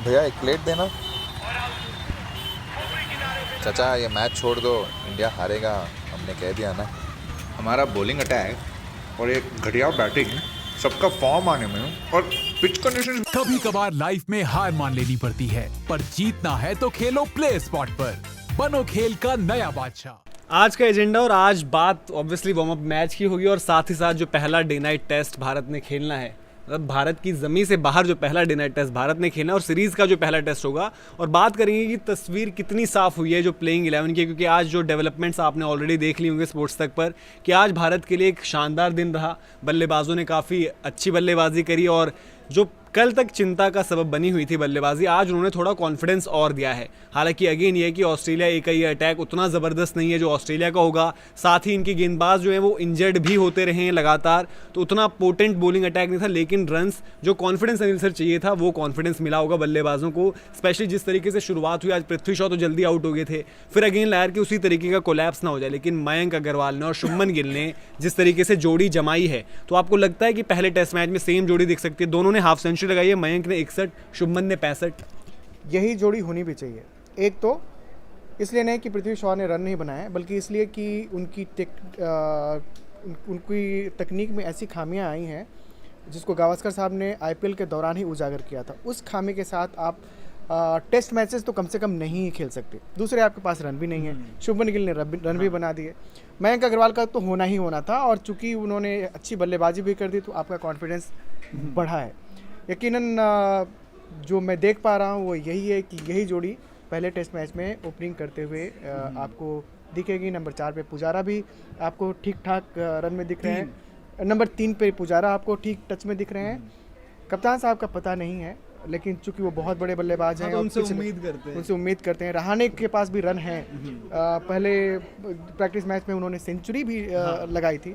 भैया एक प्लेट देना। चाचा ये मैच छोड़ दो, इंडिया हारेगा, हमने कह दिया ना। हमारा बॉलिंग अटैक और एक घटिया बैटिंग, सबका फॉर्म आने में और पिच कंडीशन। कभी कभार लाइफ में हार मान लेनी पड़ती है, पर जीतना है तो खेलो प्ले स्पॉट पर। बनो खेल का नया बादशाह। आज का एजेंडा और आज बात ऑब्वियसली वार्म अप मैच की होगी और साथ ही साथ जो पहला डे नाइट टेस्ट भारत ने खेलना है, मतलब भारत की ज़मीन से बाहर जो पहला डे नाइट टेस्ट भारत ने खेलना है और सीरीज़ का जो पहला टेस्ट होगा। और बात करेंगे कि तस्वीर कितनी साफ़ हुई है जो प्लेइंग 11 की, क्योंकि आज जो डेवलपमेंट्स आपने ऑलरेडी देख ली होंगे स्पोर्ट्स तक पर कि आज भारत के लिए एक शानदार दिन रहा। बल्लेबाजों ने काफ़ी अच्छी बल्लेबाजी करी और जो कल तक चिंता का सबब बनी हुई थी बल्लेबाजी, आज उन्होंने थोड़ा कॉन्फिडेंस और दिया है। हालांकि अगेन ये है कि ऑस्ट्रेलिया का ये अटैक उतना ज़बरदस्त नहीं है जो ऑस्ट्रेलिया का होगा। साथ ही इनके गेंदबाज जो हैं वो इंजर्ड भी होते रहे हैं लगातार, तो उतना पोटेंट बॉलिंग अटैक नहीं था। लेकिन रन्स जो कॉन्फिडेंस अनिल सर चाहिए था वो कॉन्फिडेंस मिला होगा बल्लेबाजों को। स्पेशली जिस तरीके से शुरुआत हुई, आज पृथ्वी शॉ तो जल्दी आउट हो गए थे, फिर अगेन लायर कि उसी तरीके का कोलैप्स ना हो जाए। लेकिन मयंक अग्रवाल ने और शुभमन गिल ने जिस तरीके से जोड़ी जमाई है, तो आपको लगता है कि पहले टेस्ट मैच में सेम जोड़ी दिख सकती है। दोनों ने हाफ सेंचुरी लगाई है, मयंक ने 61, शुभमन ने 65। यही जोड़ी होनी भी चाहिए। एक तो इसलिए नहीं कि पृथ्वी शॉ ने रन नहीं बनाए, बल्कि इसलिए कि उनकी तकनीक में ऐसी खामियां आई हैं जिसको गावस्कर साहब ने आईपीएल के दौरान ही उजागर किया था। उस खामी के साथ आप टेस्ट मैचेस तो कम से कम नहीं खेल सकते। दूसरे आपके पास रन भी नहीं है। शुभमन गिल ने रन भी बना दिए। मयंक अग्रवाल का तो होना ही होना था और चूंकि उन्होंने अच्छी बल्लेबाजी भी कर दी तो आपका कॉन्फिडेंस बढ़ा है। यकीनन जो मैं देख पा रहा हूँ वो यही है कि यही जोड़ी पहले टेस्ट मैच में ओपनिंग करते हुए आपको दिखेगी। नंबर 4 पे पुजारा भी आपको ठीक ठाक रन में दिख रहे हैं। नंबर 3 पे पुजारा आपको ठीक टच में दिख रहे हैं। कप्तान साहब का पता नहीं है, लेकिन चूंकि वो बहुत बड़े बल्लेबाज हैं, तो उनसे उम्मीद करते हैं। रहाणे के पास भी रन हैं। पहले प्रैक्टिस मैच में उन्होंने सेंचुरी भी लगाई थी।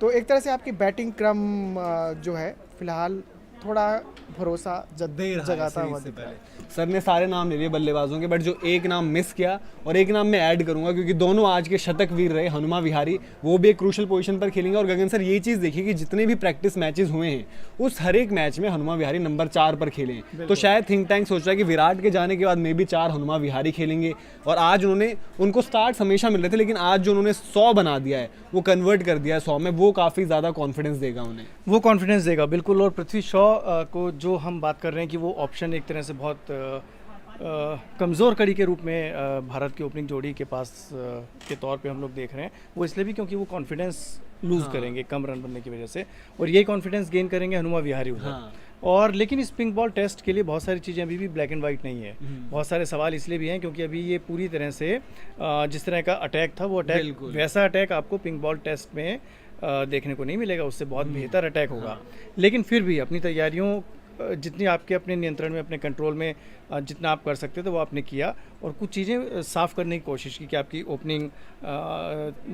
तो एक तरह से आपकी बैटिंग क्रम जो है फिलहाल थोड़ा भरोसा जगाता हुआ दिख रहा है। सर ने सारे नाम ले लिए बल्लेबाजों के, बट जो एक नाम मिस किया और एक नाम मैं ऐड करूंगा क्योंकि दोनों आज के शतक वीर रहे, हनुमा विहारी, वो भी एक क्रूशल पोजीशन पर खेलेंगे। और गगन सर ये चीज़ देखिए कि जितने भी प्रैक्टिस मैचेस हुए हैं उस हर एक मैच में हनुमा विहारी नंबर 4 पर खेले हैं। तो शायद थिंक टैंक सोच रहा है कि विराट के जाने के बाद मे भी 4 हनुमा विहारी खेलेंगे। और आज उन्होंने, उनको स्टार्ट हमेशा मिल रहे थे, लेकिन आज जो उन्होंने 100 बना दिया है, वो कन्वर्ट कर दिया है 100 में, वो काफ़ी ज़्यादा कॉन्फिडेंस देगा उन्हें। वो कॉन्फिडेंस देगा बिल्कुल। और पृथ्वी शॉ को जो हम बात कर रहे हैं कि वो ऑप्शन एक तरह से बहुत कमज़ोर कड़ी के रूप में भारत की ओपनिंग जोड़ी के पास के तौर पे हम लोग देख रहे हैं, वो इसलिए भी क्योंकि वो कॉन्फिडेंस लूज़ करेंगे कम रन बनने की वजह से, और यही कॉन्फिडेंस गेन करेंगे हनुमा विहारी उधर। और लेकिन इस पिंक बॉल टेस्ट के लिए बहुत सारी चीज़ें अभी भी ब्लैक एंड वाइट नहीं है। बहुत सारे सवाल इसलिए भी हैं क्योंकि अभी ये पूरी तरह से जिस तरह का अटैक था वो अटैक, वैसा अटैक आपको पिंक बॉल टेस्ट में देखने को नहीं मिलेगा। उससे बहुत बेहतर अटैक होगा। लेकिन फिर भी अपनी तैयारियों जितनी आपके अपने नियंत्रण में, अपने कंट्रोल में जितना आप कर सकते थे वो आपने किया और कुछ चीज़ें साफ़ करने की कोशिश की कि आपकी ओपनिंग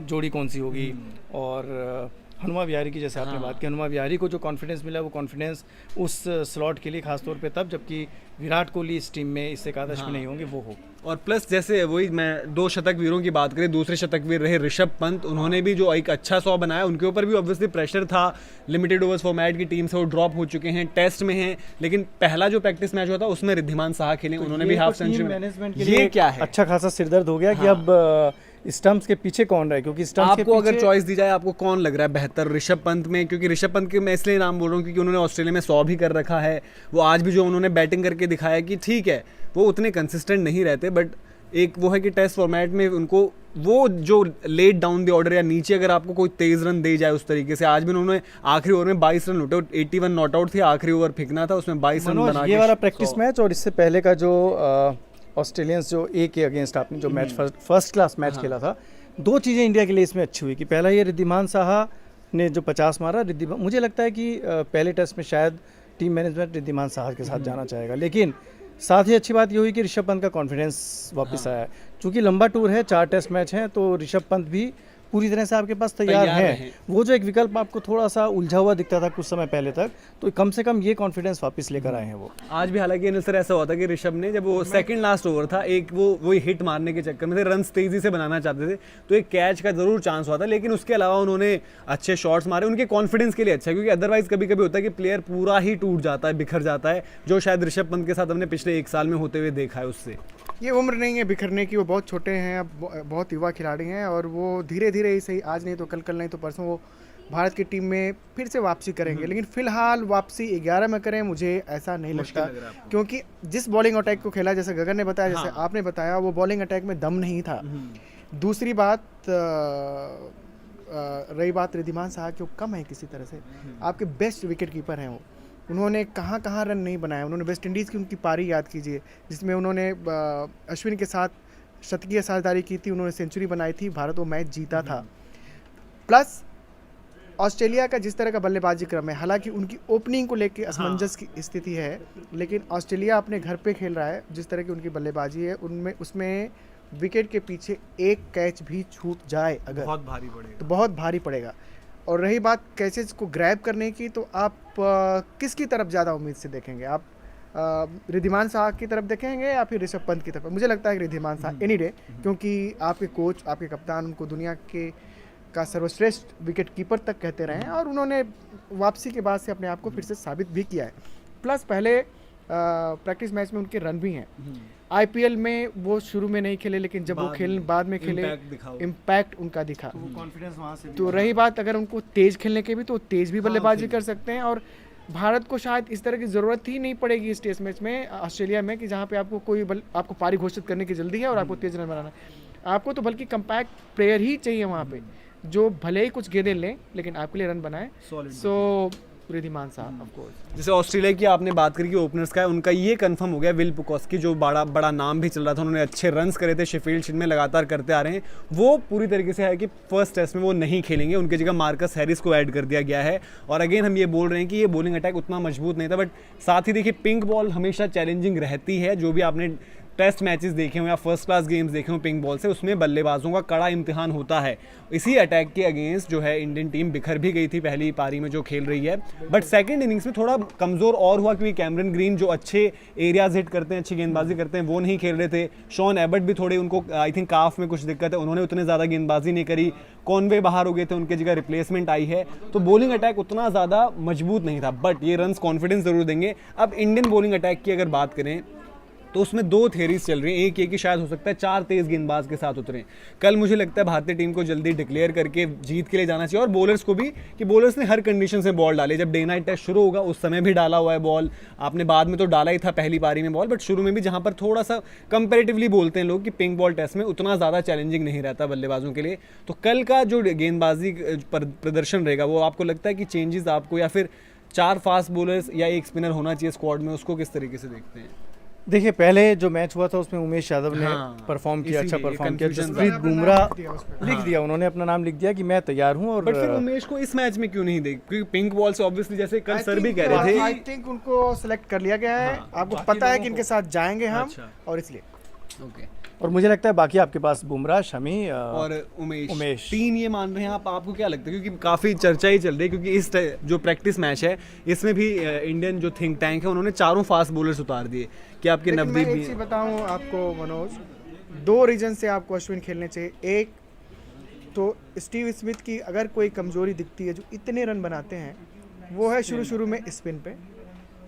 जोड़ी कौन सी होगी। और हनुमा विहारी की जैसे आपने बात की, हनुमा विहारी को जो कॉन्फिडेंस मिला वो कॉन्फिडेंस उस स्लॉट के लिए खासतौर पे तब जबकि विराट कोहली इस टीम में, इस एकादश में नहीं होंगे, वो हो। और प्लस जैसे वही मैं 2 शतक वीरों की बात करें, दूसरे शतक वीर रहे ऋषभ पंत, उन्होंने भी जो एक अच्छा 100 बनाया, उनके ऊपर भी ऑब्वियसली प्रेशर था। लिमिटेड ओवर्स फॉर्मेट की टीम से वो ड्रॉप हो चुके हैं, टेस्ट में हैं, लेकिन पहला जो प्रैक्टिस मैच हुआ था उसमें रिद्धिमान साहा खेले, उन्होंने भी हाफ सेंचुरी। मैनेजमेंट के लिए क्या है, अच्छा खासा सिरदर्द हो गया कि अब स्टंप्स के पीछे कौन रहे, क्योंकि स्टंप्स के आपको पीछे अगर चॉइस दी जाए आपको कौन लग रहा है बेहतर, ऋषभ पंत में? क्योंकि ऋषभ पंत के मैं इसलिए नाम बोल रहा हूँ क्योंकि उन्होंने ऑस्ट्रेलिया में 100 भी कर रखा है। वो आज भी जो उन्होंने बैटिंग करके दिखाया कि ठीक है वो उतने कंसिस्टेंट नहीं रहते, बट एक वो है कि टेस्ट फॉर्मेट में उनको वो जो लेट डाउन द ऑर्डर या नीचे अगर आपको कोई तेज रन दे जाए उस तरीके से, आज भी उन्होंने आखिरी ओवर में 22 रन लूटे। 81 नॉट आउट थी, आखिरी ओवर फेंकना था, उसमें 22 रन बना के। ये वाला प्रैक्टिस मैच और इससे पहले का जो ऑस्ट्रेलियंस जो ए के अगेंस्ट आपने जो मैच फर्स्ट क्लास मैच खेला था, 2 चीज़ें इंडिया के लिए इसमें अच्छी हुई कि पहला ये रिद्धिमान साहा ने जो 50 मारा, मुझे लगता है कि पहले टेस्ट में शायद टीम मैनेजमेंट रिद्धिमान साहा के साथ जाना चाहेगा। लेकिन साथ ही अच्छी बात ये हुई कि ऋषभ पंत का कॉन्फिडेंस वापस आया है। चूँकि लंबा टूर है, 4 टेस्ट मैच हैं, तो ऋषभ पंत भी पूरी तरह से आपके पास तैयार तैयार है। हैं। वो जो एक विकल्प आपको थोड़ा सा उलझा हुआ दिखता था कुछ समय पहले तक, तो कम से कम ये कॉन्फिडेंस वापस लेकर आए हैं वो। आज भी हालांकि अनिल सर ऐसा हुआ था कि ऋषभ ने जब वो सेकंड लास्ट ओवर था, एक वो हिट मारने के चक्कर में थे, रन तेजी से बनाना चाहते थे, तो एक कैच का जरूर चांस हुआ था, लेकिन उसके अलावा उन्होंने अच्छे शॉट्स मारे, उनके कॉन्फिडेंस के लिए अच्छा, क्योंकि अदरवाइज कभी कभी होता है कि प्लेयर पूरा ही टूट जाता है, बिखर जाता है, जो शायद ऋषभ पंत के साथ हमने पिछले 1 साल में होते हुए देखा है उससे। ये उम्र नहीं है बिखरने की, वो बहुत छोटे हैं, अब बहुत युवा खिलाड़ी हैं और वो धीरे धीरे ही सही, आज नहीं तो कल, कल नहीं तो परसों वो भारत की टीम में फिर से वापसी करेंगे। लेकिन फिलहाल वापसी 11 में करें मुझे ऐसा नहीं लगता, लग रहा है आपको। क्योंकि जिस बॉलिंग अटैक को खेला, जैसे गगन ने बताया, जैसे आपने बताया, वो बॉलिंग अटैक में दम नहीं था। दूसरी बात रही बात रिद्धिमान साहा की, वो कम है किसी तरह से, आपके बेस्ट विकेट कीपर हैं वो, उन्होंने कहाँ कहाँ रन नहीं बनाए। उन्होंने वेस्ट इंडीज़ की उनकी पारी याद कीजिए, जिसमें उन्होंने अश्विन के साथ शतकीय साझेदारी की थी, उन्होंने सेंचुरी बनाई थी, भारत वो मैच जीता था। प्लस ऑस्ट्रेलिया का जिस तरह का बल्लेबाजी क्रम है, हालांकि उनकी ओपनिंग को लेकर असमंजस की स्थिति है, लेकिन ऑस्ट्रेलिया अपने घर पे खेल रहा है, जिस तरह की उनकी बल्लेबाजी है, उनमें उसमें विकेट के पीछे एक कैच भी छूट जाए अगर, बहुत भारी पड़ेगा, तो बहुत भारी पड़ेगा। और रही बात कैचेस को ग्रैब करने की, तो आप किसकी तरफ ज़्यादा उम्मीद से देखेंगे? आप रिद्धिमान साहा की तरफ देखेंगे या फिर ऋषभ पंत की तरफ? मुझे लगता है कि रिद्धिमान साहा एनी डे, क्योंकि आपके कोच, आपके कप्तान उनको दुनिया के का सर्वश्रेष्ठ विकेट कीपर तक कहते रहे हैं और उन्होंने वापसी के बाद से अपने आप को फिर से साबित भी किया है। प्लस पहले प्रैक्टिस मैच में उनके रन भी हैं। आईपीएल में वो शुरू में नहीं खेले, लेकिन जब वो खेल बाद में खेले, इम्पैक्ट उनका दिखा। कॉन्फिडेंस वहाँ से तो रही बात अगर उनको तेज खेलने के भी, तो तेज भी बल्लेबाजी कर सकते हैं। और भारत को शायद इस तरह की ज़रूरत ही नहीं पड़ेगी इस टेस्ट मैच में ऑस्ट्रेलिया में, कि जहाँ पे आपको आपको पारी घोषित करने की जल्दी है और आपको तेज रन बनाना है। आपको तो बल्कि कम्पैक्ट प्लेयर ही चाहिए वहाँ पे, जो भले ही कुछ गेंदें लें लेकिन आपके लिए रन बनाए। सो रिद्धिमान साहा ऑफ कोर्स। जैसे ऑस्ट्रेलिया की आपने बात करी कि ओपनर्स का है, उनका ये कंफर्म हो गया, विल पुकॉस्की जो बड़ा नाम भी चल रहा था, उन्होंने अच्छे रन्स करे थे, शेफील्ड शील्ड में लगातार करते आ रहे हैं, वो पूरी तरीके से है कि फर्स्ट टेस्ट में वो नहीं खेलेंगे, उनकी जगह मार्कस हैरिस को ऐड कर दिया गया है। और अगेन हम ये बोल रहे हैं कि ये बॉलिंग अटैक उतना मजबूत नहीं था, बट साथ ही देखिए पिंक बॉल हमेशा चैलेंजिंग रहती है, जो भी आपने टेस्ट मैचेस देखे हो या फर्स्ट क्लास गेम्स देखे हो पिंक बॉल से, उसमें बल्लेबाजों का कड़ा इम्तिहान होता है। इसी अटैक के अगेंस्ट जो है इंडियन टीम बिखर भी गई थी पहली पारी में जो खेल रही है, बट सेकंड इनिंग्स में थोड़ा कमज़ोर और हुआ, क्योंकि कैमरन ग्रीन जो अच्छे एरियाज हिट करते हैं, अच्छी गेंदबाजी करते हैं, वो नहीं खेल रहे थे। शॉन एबर्ट भी थोड़े, उनको आई थिंक काफ में कुछ दिक्कत है, उन्होंने उतने ज़्यादा गेंदबाजी नहीं करी। कॉनवे बाहर हो गए थे, उनके जगह रिप्लेसमेंट आई है, तो बॉलिंग अटैक उतना ज़्यादा मजबूत नहीं था, बट ये रन्स कॉन्फिडेंस ज़रूर देंगे। अब इंडियन बॉलिंग अटैक की अगर बात करें तो उसमें 2 थियरीज चल रही हैं। एक ये कि शायद हो सकता है 4 तेज गेंदबाज के साथ उतरें। कल मुझे लगता है भारतीय टीम को जल्दी डिक्लेयर करके जीत के लिए जाना चाहिए, और बॉलर्स को भी, कि बॉलर्स ने हर कंडीशन से बॉल डाले। जब डे नाइट टेस्ट शुरू होगा उस समय भी डाला हुआ है बॉल, आपने बाद में तो डाला ही था पहली पारी में बॉल, बट शुरू में भी, जहाँ पर थोड़ा सा कंपेरेटिवली बोलते हैं लोग कि पिंक बॉल टेस्ट में उतना ज़्यादा चैलेंजिंग नहीं रहता बल्लेबाजों के लिए। तो कल का जो गेंदबाजी प्रदर्शन रहेगा, वो आपको लगता है कि चेंजेस आपको, या फिर 4 फास्ट बॉलर्स या 1 स्पिनर होना चाहिए स्क्वाड में, उसको किस तरीके से देखते हैं? देखिए, पहले जो मैच हुआ था उसमें उमेश यादव ने परफॉर्म किया, अच्छा परफॉर्म किया। जसप्रीत बुमराह लिख दिया, उन्होंने अपना नाम लिख दिया कि मैं तैयार हूं। और बट फिर उमेश को इस मैच में क्यों नहीं देख, क्योंकि पिंक बॉल से ऑब्वियसली, जैसे कल सर भी कह रहे थे, आई थिंक उनको सेलेक्ट कर लिया गया है। आपको पता है कि इनके साथ जाएंगे हम, और इसलिए ओके। और मुझे लगता है बाकी आपके पास बुमराह, शमी और उमेश 3 ये मान रहे हैं आप। आपको क्या लगता है, क्योंकि काफ़ी चर्चा ही चल रही है, क्योंकि इस जो प्रैक्टिस मैच है इसमें भी इंडियन जो थिंक टैंक है उन्होंने 4 फास्ट बॉलर्स उतार दिए, कि आपके नवदीप मैं भी एक चीज़ बताऊं आपको मनोज, 2 रीजन से आपको अश्विन खेलने चाहिए। एक तो स्टीव स्मिथ की अगर कोई कमजोरी दिखती है, जो इतने रन बनाते हैं, वो है शुरू में स्पिन पे।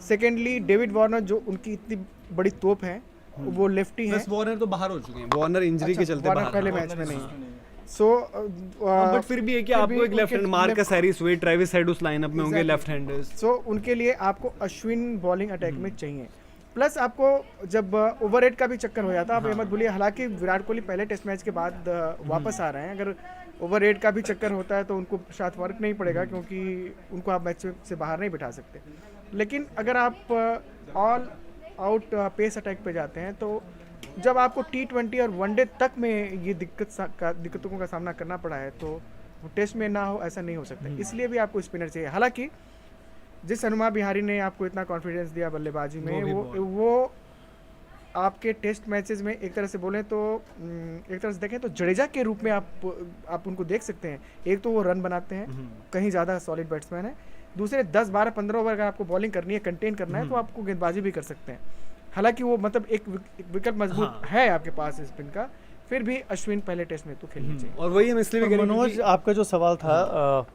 सेकेंडली डेविड वार्नर, जो उनकी इतनी बड़ी तोप है, वो लेफ्टी है। वार्नर तो बाहर हो चुके हैं, वार्नर इंजरी के चलते वार्नर बाहर, पहले मैच में नहीं। सो बट फिर भी है कि आपको एक लेफ्ट हैंड, मार्कस हैरिस हुए, ट्रेविस हेड उस लाइनअप में होंगे लेफ्ट हैंडर्स। सो उनके लिए आपको अश्विन बॉलिंग अटैक में चाहिए। प्लस आपको जब ओवर रेट का भी चक्कर हो जाता है, आप ये मत भूलिए, हालांकि विराट कोहली पहले टेस्ट मैच के बाद वापस आ रहे हैं, अगर ओवर रेट का भी चक्कर होता है तो उनको शायद फर्क नहीं पड़ेगा, क्योंकि उनको आप मैच से बाहर नहीं बिठा सकते। लेकिन अगर आप ऑल आउट पेस अटैक पे जाते हैं, तो जब आपको T20 और वनडे तक में ये दिक्कतों का सामना करना पड़ा है, तो टेस्ट में ना हो ऐसा नहीं हो सकता। इसलिए भी आपको स्पिनर चाहिए। हालांकि जिस हनुमा बिहारी ने आपको इतना कॉन्फिडेंस दिया बल्लेबाजी में, वो आपके टेस्ट मैचेस में एक तरह से बोलें तो एक तरह से देखें तो जडेजा के रूप में आप उनको देख सकते हैं। एक तो वो रन बनाते हैं, कहीं ज़्यादा सॉलिड बैट्समैन है। दूसरे 10, 12, 15 ओवर अगर आपको बॉलिंग करनी है, कंटेन करना है, तो आपको गेंदबाजी भी कर सकते हैं। हालांकि वो मतलब एक विकल्प मजबूत है आपके पास स्पिन का, फिर भी अश्विन पहले टेस्ट में तो खेलनी चाहिए। और वही हम इसलिए भी कह रहे हैं मनोज, आपका जो सवाल था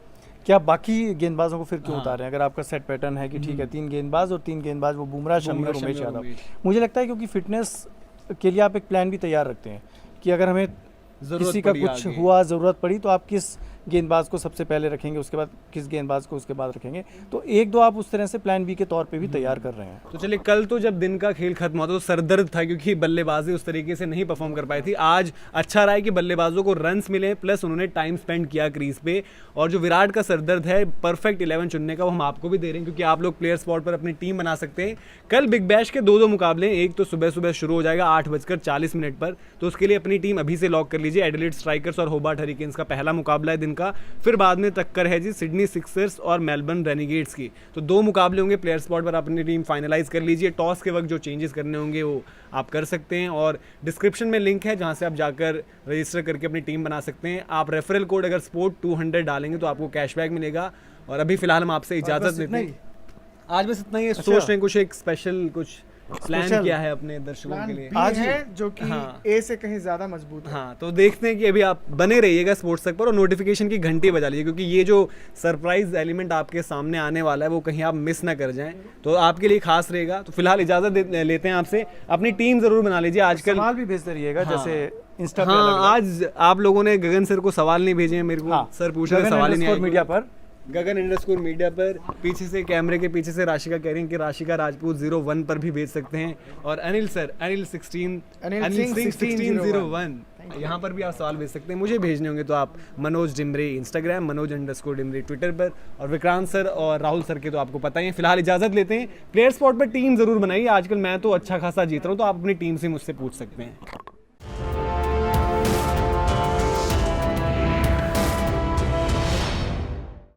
क्या बाकी गेंदबाजों को फिर क्यों उतार रहे हैं? अगर आपका सेट पैटर्न है कि ठीक है 3 गेंदबाज और 3 गेंदबाज वो बुमराह, शमी और उमेश यादव, मुझे लगता है क्योंकि फिटनेस के लिए आप एक प्लान भी तैयार रखते हैं कि अगर हमें किसी का कुछ हुआ, ज़रूरत पड़ी, तो आप किस गेंदबाज को सबसे पहले रखेंगे, उसके बाद किस गेंदबाज को उसके बाद रखेंगे। तो 1-2 आप उस तरह से प्लान बी के तौर पे भी तैयार कर रहे हैं। तो चलिए, कल तो जब दिन का खेल खत्म हुआ तो सरदर्द था क्योंकि बल्लेबाजी उस तरीके से नहीं परफॉर्म कर पाई थी। आज अच्छा रहा है कि बल्लेबाजों को रन्स मिले, प्लस उन्होंने टाइम स्पेंड किया क्रीज पे। और जो विराट का सरदर्द है परफेक्ट 11 चुनने का, वो हम आपको भी दे रहे हैं क्योंकि आप लोग प्लेयर स्पॉट पर अपनी टीम बना सकते हैं। कल बिग बैश के 2 मुकाबले, एक तो सुबह सुबह शुरू हो जाएगा 8:40 पर, तो उसके लिए अपनी टीम अभी से लॉक कर लीजिए। एडिलेड स्ट्राइकर्स और होबार्ट हरिकेन्स का पहला मुकाबला है दिन का। फिर बाद में टक्कर है जी सिडनी सिक्सर्स और मेलबर्न रेनिगेट्स की। तो 2 मुकाबले होंगे, प्लेयर स्पॉट पर अपनी टीम फाइनलाइज कर लीजिए। टॉस के वक्त जो चेंजेस करने होंगे वो आप कर सकते हैं, और डिस्क्रिप्शन में लिंक है जहां से आप जाकर रजिस्टर करके अपनी टीम बना सकते हैं। आप रेफरल कोड अगर स्पोर्ट 200 डालेंगे तो आपको कैशबैक मिलेगा। और अभी फिलहाल हम आपसे इजाजत लेते हैं। आज बस इतना ही। सोच रहे हैं कुछ एक स्पेशल कुछ प्लान किया है अपने दर्शकों के लिए आज है जो कि ए से कहीं ज्यादा मजबूत है। हाँ, तो देखते हैं कि अभी आप बने रहिएगा स्पोर्ट्स तक पर और नोटिफिकेशन की घंटी बजा लीजिए, क्योंकि ये जो सरप्राइज एलिमेंट आपके सामने आने वाला है वो कहीं आप मिस ना कर जाएं, तो आपके लिए खास रहेगा। तो फिलहाल इजाजत लेते हैं आपसे। अपनी टीम जरूर बना लीजिए। आजकल सवाल भी भेजते रहिएगा, जैसे इंस्टा पे हाँ, आज आप लोगों ने गगन सर को सवाल नहीं भेजे हैं मेरे को। सर पूछ रहे सवाल ही नहीं आए। मीडिया पर गगन_मीडिया पर पीछे से, कैमरे के पीछे से राशिका कह रही हैं कि राशिका राजपूत 01 पर भी भेज सकते हैं। और अनिल सर, अनिल सिंह 1601 यहाँ पर भी आप सवाल भेज सकते हैं। मुझे भेजने होंगे तो आप मनोज डिमरे इंस्टाग्राम, मनोज_डिमरे ट्विटर पर, और विक्रांत सर और राहुल सर के तो आपको पता ही है। फिलहाल इजाजत लेते हैं। प्लेयर स्पॉट पर टीम जरूर बनाइए। आजकल मैं तो अच्छा खासा जीत रहा हूँ, तो आप अपनी टीम से मुझसे पूछ सकते हैं।